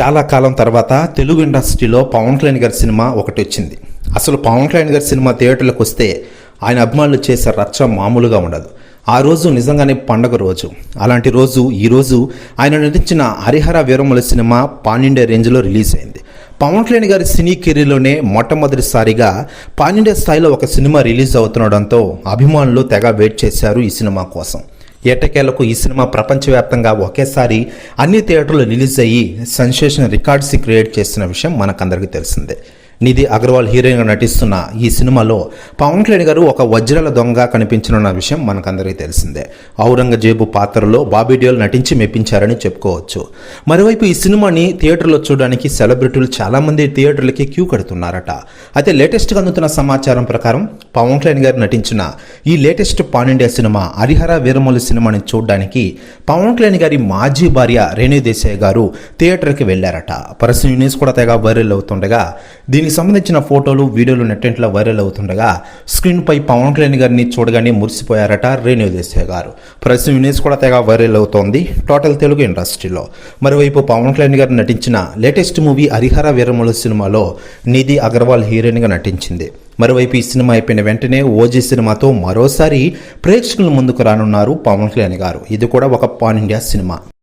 చాలా కాలం తర్వాత తెలుగు ఇండస్ట్రీలో పవన్ కళ్యాణ్ గారి సినిమా ఒకటి వచ్చింది. అసలు పవన్ కళ్యాణ్ గారి సినిమా థియేటర్లకు వస్తే ఆయన అభిమానులు చేసే రచ్చ మామూలుగా ఉండదు. ఆ రోజు నిజంగానే పండగ రోజు. అలాంటి రోజు ఈరోజు ఆయన నటించిన Harihara Veera Mallu cinema pan India రేంజ్లో రిలీజ్ అయింది. పవన్ కళ్యాణ్ గారి సినీ కెరీర్లోనే మొట్టమొదటిసారిగా పాన్ ఇండియా స్థాయిలో ఒక సినిమా రిలీజ్ అవుతుండడంతో అభిమానులు తెగ వెయిట్ చేశారు ఈ సినిమా కోసం. ఏటకేలకు ఈ సినిమా ప్రపంచవ్యాప్తంగా ఒకేసారి అన్ని థియేటర్లు రిలీజ్ అయ్యి సెన్సేషన్ రికార్డ్స్ క్రియేట్ చేసిన విషయం మనకందరికీ తెలిసిందే. నిధి అగర్వాల్ హీరోయిన్గా నటిస్తున్న ఈ సినిమాలో పవన్ కళ్యాణ్ గారు ఒక వజ్రాల దొంగగా కనిపించనున్న విషయం మనకందరికీ తెలిసిందే. ఔరంగజేబు పాత్రలో బాబీ డియోల్ నటించి మెప్పించారని చెప్పుకోవచ్చు. మరోవైపు ఈ సినిమాని థియేటర్లో చూడడానికి సెలబ్రిటీలు చాలామంది థియేటర్లకి క్యూ కడుతున్నారట. అయితే లేటెస్ట్గా అందుతున్న సమాచారం ప్రకారం పవన్ కళ్యాణ్ గారు నటించిన ఈ latest pan India cinema Harihara Veera Mallu సినిమాని చూడడానికి పవన్ కళ్యాణ్ గారి మాజీ భార్య రేణు దేశాయ్ గారు థియేటర్కి వెళ్లారట. పర్సనల్ న్యూస్ కూడా తెగ వైరల్ అవుతుండగా దీనికి సంబంధించిన ఫోటోలు వీడియోలు నెట్టింట్లో వైరల్ అవుతుండగా స్క్రీన్పై పవన్ కళ్యాణ్ గారిని చూడగానే మురిసిపోయారట రేణు దేశాయ్ గారు. పర్సనల్ న్యూస్ కూడా తెగ వైరల్ అవుతోంది టోటల్ తెలుగు ఇండస్ట్రీలో. మరోవైపు పవన్ కళ్యాణ్ గారు నటించిన లేటెస్ట్ మూవీ హరిహర వీరమల సినిమాలో నిధి అగర్వాల్ హీరోయిన్గా నటించింది. మరోవైపు ఈ సినిమా అయిపోయిన వెంటనే ఓజీ సినిమాతో మరోసారి ప్రేక్షకుల ముందుకు రానున్నారు పవన్ కళ్యాణ్ గారు. ఇది కూడా ఒక పాన్ ఇండియా సినిమా.